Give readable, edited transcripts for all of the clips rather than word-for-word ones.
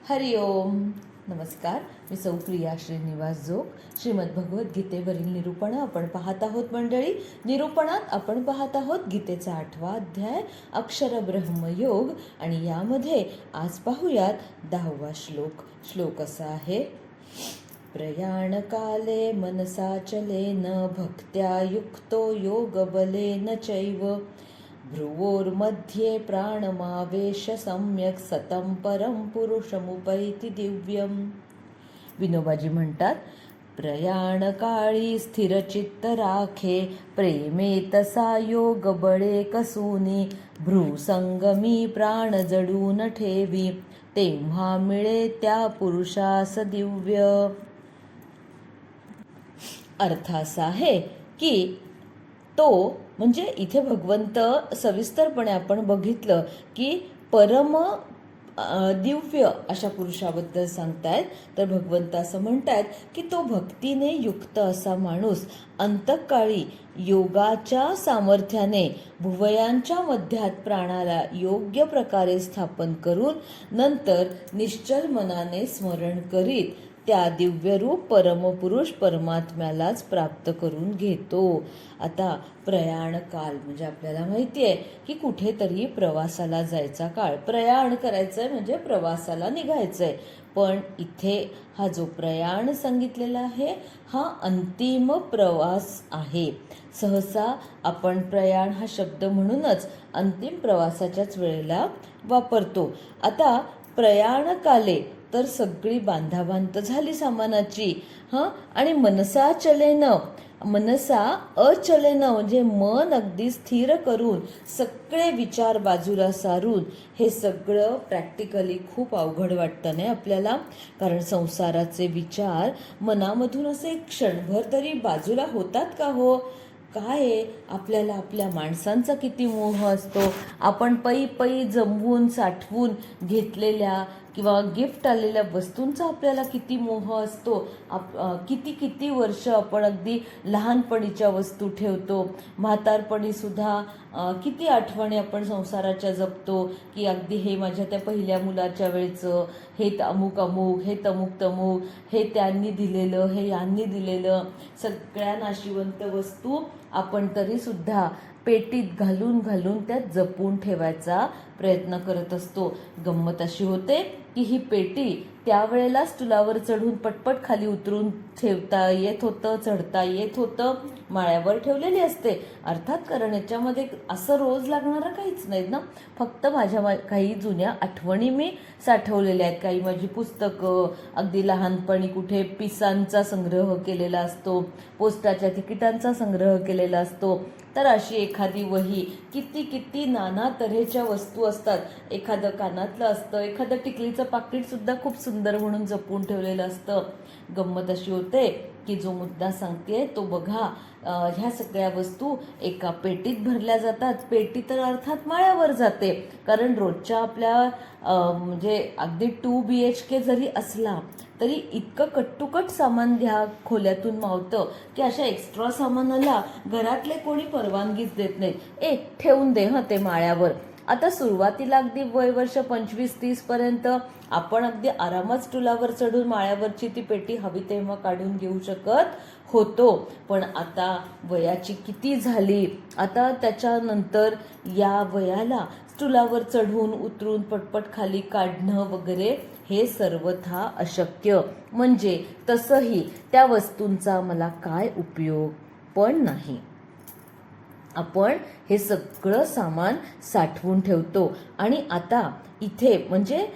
हरि ओम. नमस्कार. मी सौ प्रिया श्रीनिवास जोग. श्रीमद भगवद्गीतेवरील निरूपणं आपण पाहत आहोत मंडळी. निरूपणात आपण पाहत आहोत गीतेचा 8वा अध्याय अक्षर ब्रह्मयोग आणि यामध्ये आज पाहूयात 10वा श्लोक. श्लोक असा आहे: प्रयाणकाले मनसाचलेन भक्त्या युक्तो योगबलेन चैव भ्रुवोर्मध्ये प्राणमावेश सम्यक सतं परम पुरुषमुपैति दिव्यम. विनोबाजी म्हणतात, प्रयाणकाळी स्थिरचित्त राखे, प्रेमे तसा योग बळे कसूनी, भ्रूसंगमी प्राण जडून ठेवी, तेव्हा मिळे त्या पुरुषास दिव्य. अर्थ असा आहे की तो म्हणजे इथे भगवंत सविस्तरपणे आपण बघितलं की परम दिव्य अशा पुरुषाबद्दल सांगतायत. तर भगवंत असं म्हणतायत की तो भक्तीने युक्त असा माणूस अंतकाळी योगाच्या सामर्थ्याने भुवयांच्या मध्यात प्राणाला योग्य प्रकारे स्थापन करून नंतर निश्चल मनाने स्मरण करीत त्या दिव्यरूप परमपुरुष परमात्म्यालाच प्राप्त करून घेतो. आता प्रयाण काल म्हणजे आपल्याला माहिती आहे की कुठेतरी प्रवासाला जायचा काळ, प्रयाण करायचंय म्हणजे प्रवासाला निघायचंय. पण इथे हा जो प्रयाण सांगितलेला आहे हा अंतिम प्रवास आहे. सहसा आपण प्रयाण हा शब्द म्हणूनच अंतिम प्रवासाच्याच वेळेला वापरतो. आता प्रयाण काले तर सगळी बांधाबांध झाली सामानाची. आणि मनसा चलेन, मनसा अचलेन म्हणजे मन अगदी स्थिर करून सगळे विचार बाजूला सारून, हे सगळं प्रॅक्टिकली खूप अवघड वाटतं नाही आपल्याला. कारण संसाराचे विचार मनामधून असे क्षणभर तरी बाजूला होतात का हो? काय आपल्याला आपल्या माणसांचा किती मोह असतो. आपण पै पै जमवून साठवून घेतलेल्या किंवा गिफ्ट आलेल्या वस्तूंचा आपल्याला किती मोह असतो. किती किती वर्ष आपण अगदी लहानपणीच्या वस्तू ठेवतो. म्हातारपणीसुद्धा किती आठवणी आपण संसाराच्या जपतो की अगदी हे माझ्या त्या पहिल्या मुलाच्या वेळचं, हे अमुक अमुक, हे तमुक तमुक, हे त्यांनी दिलेलं, हे यांनी दिलेलं, सगळ्या नाशिवंत वस्तू आपण तरीसुद्धा पेटीत घालून घालून त्यात जपून ठेवायचा प्रयत्न करत असतो. गंमत अशी होते की ही पेटी त्यावेळेला स्टुलावर चढून पटपट खाली उतरून ठेवता येत होतं, चढता येत होतं, माळ्यावर ठेवलेली असते. अर्थात कारण याच्यामध्ये असं रोज लागणारं काहीच नाही ना. फक्त माझ्या काही जुन्या आठवणी मी साठवलेल्या आहेत. काही माझी पुस्तकं, अगदी लहानपणी कुठे पिसांचा संग्रह केलेला असतो, पोस्टाच्या तिकिटांचा संग्रह केलेला असतो. तर अशी एखादी वही, किती किती नाना तऱ्हेच्या वस्तू असतात. एखादं कानातलं असतं, एखादं टिकलीचं पाकिटसुद्धा खूप सुंदर म्हणून जपून ठेवलेलं असतं. गंमत अशी होते की जो मुद्दा सांगते तो बघा, ह्या सगळ्या वस्तू एका पेटीत भरल्या जातात. पेटी तर अर्थात माळ्यावर जाते. कारण रोजच्या आपल्या म्हणजे अगदी 2 BHK जरी असला तरी इतकं कट्टुकट सामान ह्या खोल्यातून मावतं की अशा एक्स्ट्रा सामानाला घरातले कोणी परवानगीच देत नाहीत. ठेवून दे ते माळ्यावर. आता सुरुवातीला अगदी वय वर्ष 25-30 पर्यंत आपण अगदी आरामात स्टुलावर चढून माळ्यावरची ती पेटी हवी तेव्हा काढून घेऊ शकत होतो. पण आता वयाची किती झाली, आता त्याच्यानंतर या वयाला स्टुलावर चढून उतरून पटपट खाली काढणं वगैरे हे सर्वथा अशक्य. म्हणजे तसंही त्या वस्तूंचा मला काय उपयोग पण नाही. आपण हे सगळं सामान साठवून ठेवतो. आणि आता इथे म्हणजे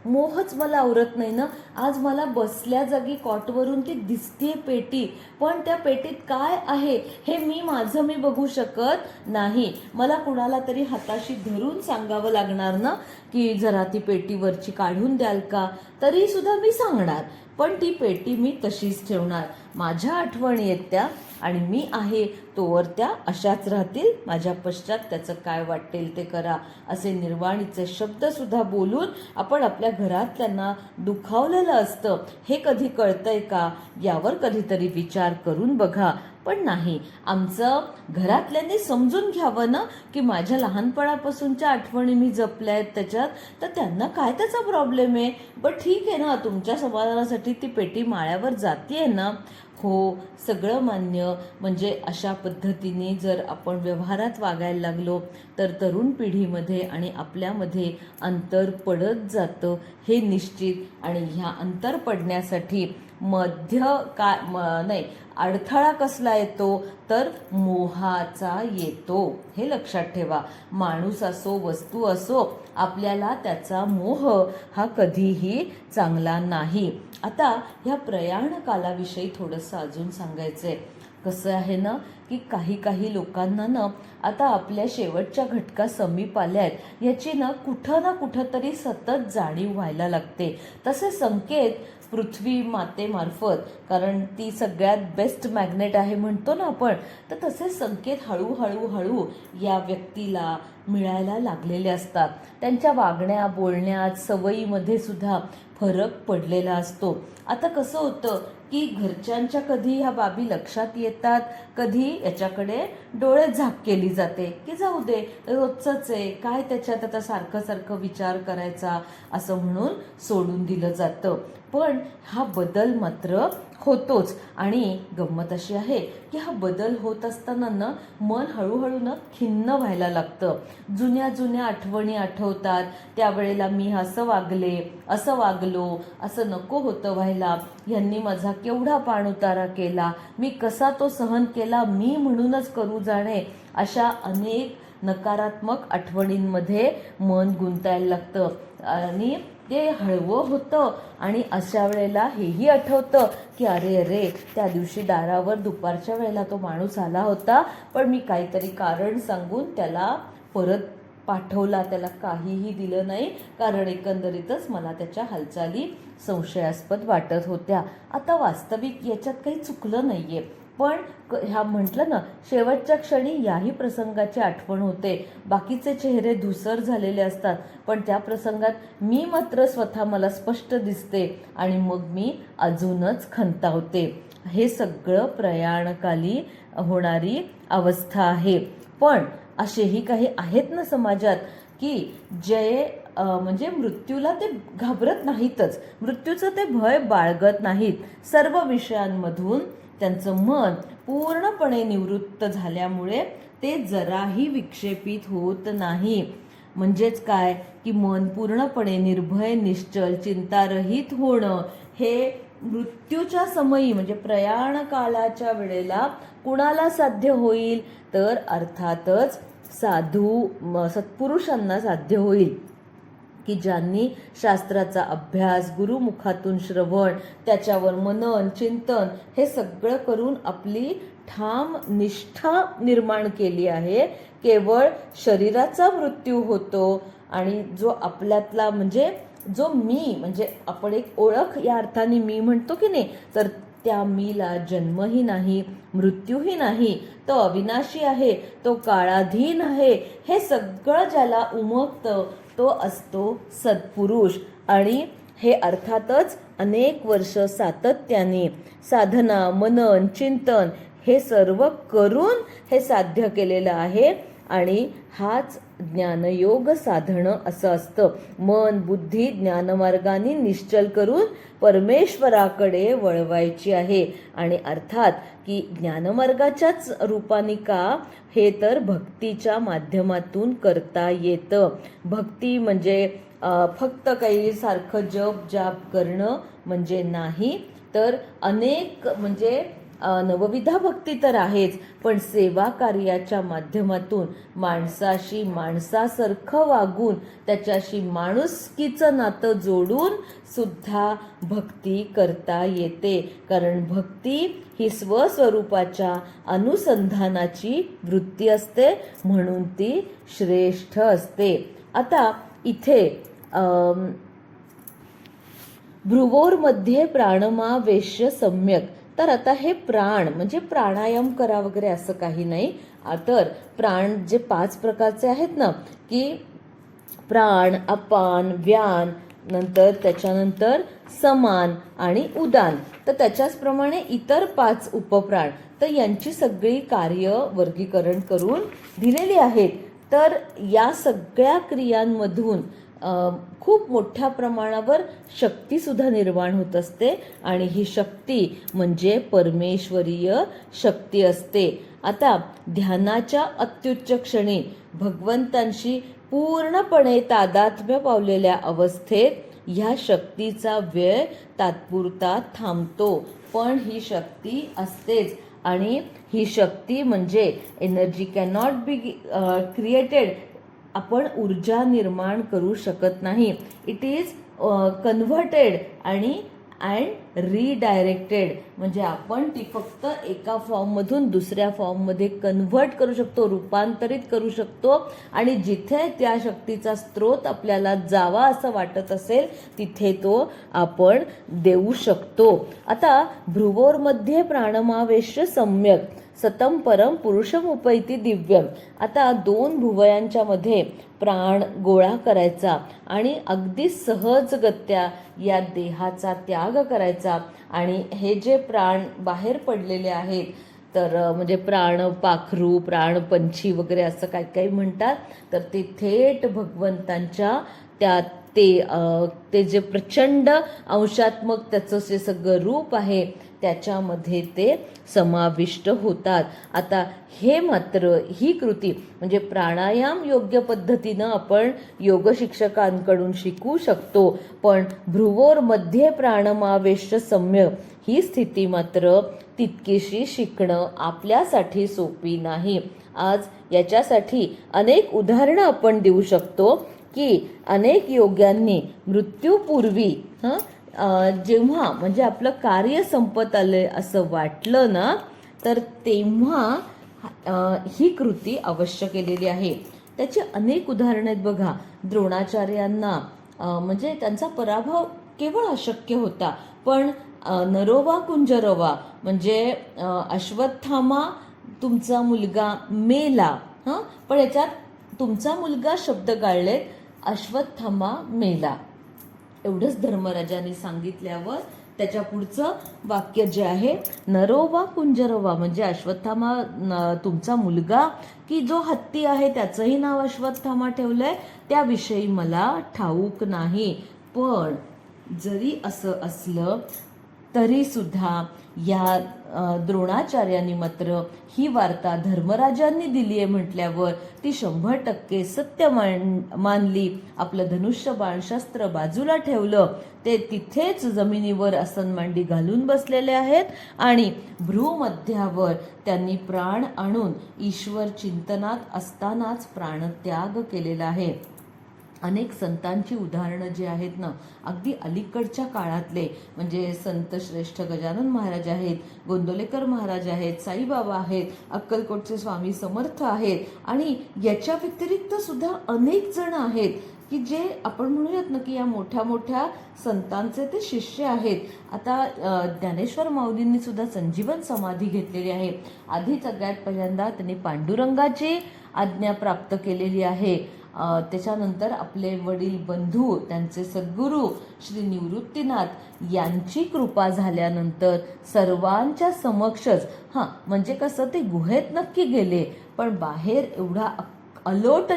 मोहच मला आवरत नाही ना. आज मला बसल्या जागी कॉटवरून ती दिसतीये पेटी, पण त्या पेटीत काय आहे हे मी बघू शकत नाही. मला कुणाला तरी हाताशी धरून सांगावं लागणार ना की जरा ती पेटीवरची काढून द्याल का. तरी सुद्धा मी सांगणार, पण ती पेटी मी तशीच ठेवणार. माझ्या आठवणी आहेत त्या आणि मी आहे तोवर त्या अशाच राहतील. माझ्या पश्चात त्याचं काय वाटेल ते करा असे निर्वाणीचे शब्द सुद्धा बोलून आपण आपल्या घरातल्यांना दुखावलेलं असतं. हे कधी कळतंय का? यावर कधीतरी विचार करून बघा. पण नाही, आमचं घरातल्यांनी समजून घ्यावं ना की माझ्या लहानपणापासूनच्या आठवणी मी जपल्या आहेत त्याच्यात, तर त्यांना काय त्याचा प्रॉब्लेम आहे. पण ठीक आहे ना, तुमच्या समाधानासाठी ती पेटी माळ्यावर जातीये ना. हो, सगळं मान्य. म्हणजे अशा पद्धतीने जर आपण व्यवहारात वागायला लागलो तर तरुण पिढीमध्ये आणि आपल्यामध्ये अंतर पडत जातं, हे निश्चित. आणि ह्या अंतर पडण्यासाठी अडथळा कसला येतो तर मोहाचा येतो. हे लक्षात ठेवा. माणूस असो, वस्तू असो, आपल्याला त्याचा मोह हा कधीही चांगला नाही. आता ह्या प्रयाण कालाविषयी थोडंसं अजून सांगायचंय. कसं आहे ना की काही लोकांना ना आता आपल्या शेवटच्या घटका समीप आल्या आहेत याची ना कुठं तरी सतत जाणीव व्हायला लागते. तसे संकेत पृथ्वी मातेमार्फत, कारण ती सगळ्यात बेस्ट मॅग्नेट आहे म्हणतो ना आपण, तर तसे संकेत हळूहळू या व्यक्तीला मिळायला लागलेले असतात. त्यांच्या वागण्या बोलण्यात सवयीमध्ये सुद्धा फरक पडलेला असतो. आता कसं होतं की घरच्यांच्या कधी ह्या बाबी लक्षात येतात, कधी याच्याकडे डोळे झाक केली जाते की जाऊ दे, रोजचंच आहे, काय त्याच्यात आता सारखं विचार करायचा, असं म्हणून सोडून दिलं जातं. पण हा बदल मात्र होतोच. आणि गंमत अशी आहे की हा बदल होत असताना ना मन हळूहळू ना खिन्न व्हायला लागतं. जुन्या आठवणी आठवतात. त्यावेळेला मी असं वागलो, असं नको होतं व्हायला, ह्यांनी माझा केवढा पाणउतारा केला, मी कसा तो सहन केला, मी म्हणूनच करू जाणे, अशा अनेक नकारात्मक आठवणींमध्ये मन गुंतायला लागतं. आणि ते हळवं होतं. आणि अशा वेळेला हेही आठवतं की अरे त्या दिवशी दारावर दुपारच्या वेळेला तो माणूस आला होता, पण मी काहीतरी कारण सांगून त्याला परत पाठवला, त्याला काहीही दिलं नाही, कारण एकंदरीतच मला त्याच्या हालचाली संशयास्पद वाटत होत्या. आता वास्तविक याच्यात काही चुकलं नाहीये, पण ह्या म्हटलं ना शेवटच्या क्षणी याही प्रसंगाची आठवण होते. बाकीचे चेहरे धुसर झालेले असतात, पण त्या प्रसंगात मी मात्र स्वतः मला स्पष्ट दिसते आणि मग मी अजूनच खंतावते. हे सगळं प्रयाणकाली होणारी अवस्था आहे. पण असेही काही आहेत ना समाजात की जे म्हणजे मृत्यूला ते घाबरत नाहीतच, मृत्यूचं ते भय बाळगत नाहीत. सर्व विषयांमधून त्यांचं मन पूर्णपणे निवृत्त झाल्यामुळे ते जराही विक्षेपित होत नाही. म्हणजेच काय की मन पूर्णपणे निर्भय, निश्चल, चिंतारहित होणं हे मृत्यूच्या समयी म्हणजे प्रयाण कालाच्या वेळेला कुणाला साध्य होईल तर अर्थातच साधू सत्पुरुषांना साध्य होईल की ज्यांनी शास्त्राचा अभ्यास, गुरुमुखातून श्रवण, त्याच्यावर मनन, चिंतन हे सगळं करून आपली ठाम निष्ठा निर्माण केली आहे. केवळ शरीराचा मृत्यू होतो आणि जो आपल्यातला म्हणजे जो मी म्हणजे आपण एक ओळख या अर्थाने मी म्हणतो की नाही, तर त्या मीला जन्मही नाही, मृत्यूही नाही, तो अविनाशी आहे, तो काळाधीन आहे, हे सगळं ज्याला उमगतं तो असतो सत्पुरुष. आणि हे अर्थातच अनेक वर्ष सातत्याने साधना, मनन, चिंतन हे सर्व करून हे साध्य केलेलं आहे. आणि हाच ज्ञानयोग साधणं असं असतं. मन बुद्धी ज्ञानमार्गाने निश्चल करून परमेश्वराकडे वळवायची आहे. आणि अर्थात की ज्ञानमार्गाच्याच रूपाने का, हे तर भक्तीच्या माध्यमातून करता येतं. भक्ती म्हणजे फक्त काही सारखं जप जाप करणं म्हणजे नाही, तर अनेक म्हणजे नवविधा भक्ती तर आहेच, पण सेवा कार्याच्या माध्यमातून माणसाशी माणसासारखं वागून त्याच्याशी माणुसकीचं नातं जोडून सुद्धा भक्ती करता येते. कारण भक्ती ही स्वस्वरूपाच्या अनुसंधानाची वृत्ती असते, म्हणून ती श्रेष्ठ असते. आता इथे भ्रुवोर्मध्ये प्राणमावेश्य सम्यक, तर आता हे प्राण म्हणजे प्राणायाम करा वगैरे असं काही नाही. तर प्राण जे 5 प्रकारचे आहेत ना, की प्राण, अपान, व्यान, नंतर त्याच्यानंतर समान आणि उदान. तर त्याच्याचप्रमाणे इतर 5 उपप्राण, तर यांची सगळी कार्य वर्गीकरण करून दिलेली आहेत. तर या सगळ्या क्रियांमधून खूप मोठ्या प्रमाणावर शक्तीसुद्धा निर्माण होत असते आणि ही शक्ती म्हणजे परमेश्वरीय शक्ती असते. आता ध्यानाच्या अत्युच्च क्षणी भगवंतांशी पूर्णपणे तादात्म्य पावलेल्या अवस्थेत ह्या शक्तीचा वेळ तात्पुरता थांबतो, पण ही शक्ती असतेच. आणि ही शक्ती म्हणजे एनर्जी कॅनॉट बी क्रिएटेड. आपण ऊर्जा निर्माण करू शकत नाही. इट इज कन्व्हर्टेड आणि रिडायरेक्टेड. म्हणजे आपण ती फक्त एका फॉर्ममधून दुसऱ्या फॉर्ममध्ये कन्व्हर्ट करू शकतो, रूपांतरित करू शकतो. आणि जिथे त्या शक्तीचा स्रोत आपल्याला जावा असं वाटत असेल तिथे तो आपण देऊ शकतो. आता भ्रुवोर्मध्ये प्राणमावेश्य सम्यक सतम परम पुरुषमुपैती दिव्यम. आता 2 भुवयांच्या मध्ये प्राण गोळा करायचा आणि अगदी सहजगत्या या देहाचा त्याग करायचा. आणि हे जे प्राण बाहेर पडलेले आहेत, तर म्हणजे प्राण पाखरू, प्राण पंछी वगैरे असं काही काही म्हणतात, तर ते थेट भगवंतांच्या त्या ते जे प्रचंड अंशात्मक त्याचं जे सगळं रूप आहे त्याच्यामध्ये ते समाविष्ट होतात. आता हे मात्र ही कृती म्हणजे प्राणायाम योग्य पद्धतीनं आपण योग शिक्षकांकडून शिकू शकतो, पण भ्रुवोर्मध्ये प्राणमावेश्य सम्य ही स्थिती मात्र तितकीशी शिकणं आपल्यासाठी सोपी नाही. आज याच्यासाठी अनेक उदाहरणं आपण देऊ शकतो की अनेक योग्यांनी मृत्यूपूर्वी जेव्हा म्हणजे आपलं कार्य संपत आलंय असं वाटलं ना, तर तेव्हा ही कृती अवश्य केलेली आहे. त्याची अनेक उदाहरणं आहेत बघा. द्रोणाचार्यांना म्हणजे त्यांचा पराभव केवळ अशक्य होता, पण नरोवा कुंजरोवा म्हणजे अश्वत्थामा तुमचा मुलगा मेला, पण याच्यात तुमचा मुलगा शब्द गाळलेत, अश्वत्थामा मेला एवढंच धर्मराजांनी सांगितल्यावर त्याच्या पुढचं वाक्य जे आहे नरोवा कुंजरोवा म्हणजे अश्वत्थामा तुमचा मुलगा की जो हत्ती आहे त्याचंही नाव अश्वत्थामा ठेवलंय त्याविषयी मला ठाऊक नाही. पण जरी असं असलं तरी सुद्धा या द्रोणाचार्यांनी मात्र ही वार्ता धर्मराजांनी दिली आहे म्हटल्यावर ती 100% सत्य मानली. आपलं धनुष्य बाणशस्त्र बाजूला ठेवलं, ते तिथेच जमिनीवर आसन मांडी घालून बसलेले आहेत आणि भ्रूमध्यावर त्यांनी प्राण आणून ईश्वर चिंतनात असतानाच प्राणत्याग केलेला आहे. अनेक संतांची उदाहरणं जी आहेत ना, अगदी अलीकडच्या काळातले म्हणजे संत श्रेष्ठ गजानन महाराज आहेत, गोंदवलेकर महाराज आहेत, साईबाबा आहेत, अक्कलकोटचे स्वामी समर्थ आहेत आणि याच्या व्यतिरिक्त सुद्धा अनेक जण आहेत की जे आपण म्हणूयात ना की या मोठ्या मोठ्या संतांचे ते शिष्य आहेत. आता ज्ञानेश्वर माऊलींनी सुद्धा संजीवन समाधी घेतलेली आहे. आधी सगळ्यात पहिल्यांदा त्यांनी पांडुरंगाची आज्ञा प्राप्त केलेली आहे. त्याच्यानंतर आपले वडील बंधू त्यांचे सद्गुरू श्री निवृत्तीनाथ यांची कृपा झाल्यानंतर सर्वांच्या समक्षच म्हणजे कसं ते गुहेत नक्की गेले, पण बाहेर एवढा अलोट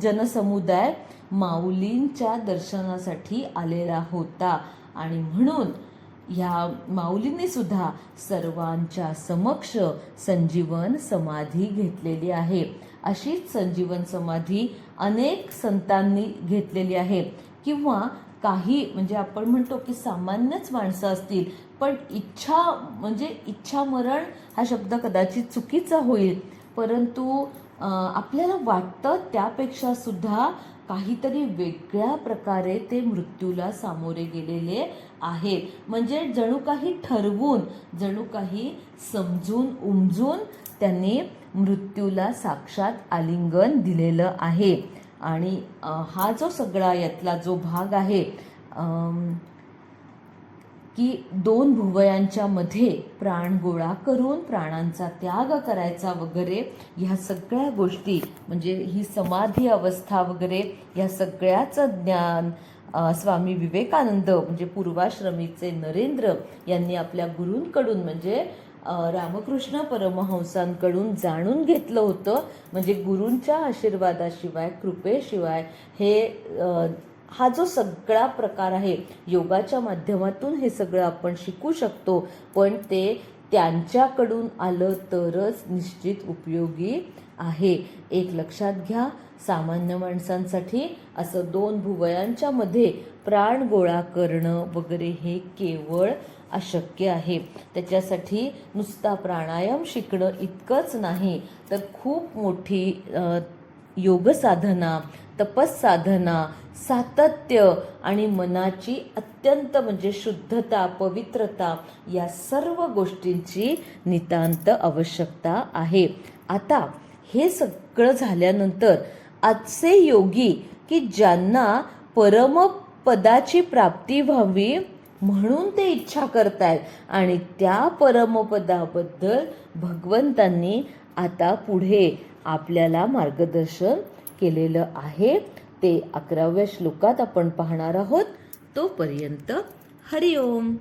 जनसमुदाय माऊलींच्या दर्शनासाठी आलेला होता आणि म्हणून ह्या माऊलींनी सुद्धा सर्वांच्या समक्ष संजीवन समाधी घेतलेली आहे. अशीच संजीवन समाधी अनेक संतांनी घेतलेली आहे. किंवा काही म्हणजे आपण म्हणतो की सामान्यच माणसं असतील, पण इच्छा मरण हा शब्द कदाचित चुकीचा होईल, परंतु आपल्याला वाटतं त्यापेक्षा सुद्धा काहीतरी वेगळ्या प्रकारे ते मृत्यूला सामोरे गेलेले आहेत. म्हणजे जणू काही ठरवून, जणू काही समजून उमजून त्यांनी मृत्यूला साक्षात आलिंगन दिलेलं आहे. आणि हा जो सगळा यातला जो भाग आहे की दोन भुवयांच्या मध्ये प्राण गोळा करून प्राणांचा त्याग करायचा वगैरे, ह्या सगळ्या गोष्टी म्हणजे ही समाधी अवस्था वगैरे ह्या सगळ्याचं ज्ञान स्वामी विवेकानंद म्हणजे पूर्वाश्रमीचे नरेंद्र यांनी आपल्या गुरूंकडून म्हणजे रामकृष्ण परमहंसांकडून जाणून घेतलं होतं. म्हणजे गुरूंच्या आशीर्वादाशिवाय कृपेशिवाय हे हा जो सगळा प्रकार आहे योगाच्या माध्यमातून हे सगळं आपण शिकू शकतो, पण ते त्यांच्याकडून आलं तरच निश्चित उपयोगी आहे. एक लक्षात घ्या, सामान्य माणसांसाठी असं दोन भुवयांच्या मध्ये प्राण गोळा करणं वगैरे हे केवळ अशक्य आहे. त्याच्यासाठी नुसता प्राणायाम शिकणं इतकंच नाही तर खूप मोठी योग साधना, तपस्साधना, सातत्य आणि मनाची अत्यंत म्हणजे शुद्धता, पवित्रता या सर्व गोष्टींची नितांत आवश्यकता आहे. आता हे सगळं झाल्यानंतर आजचे योगी की ज्यांना परमपदाची प्राप्ती व्हावी म्हणून ते इच्छा करतायत आणि त्या परमपदाबद्दल भगवंतांनी आता पुढे आपल्याला मार्गदर्शन केलेलं आहे. ते 11व्या श्लोकात आपण पाहणार आहोत. तोपर्यंत हरिओम.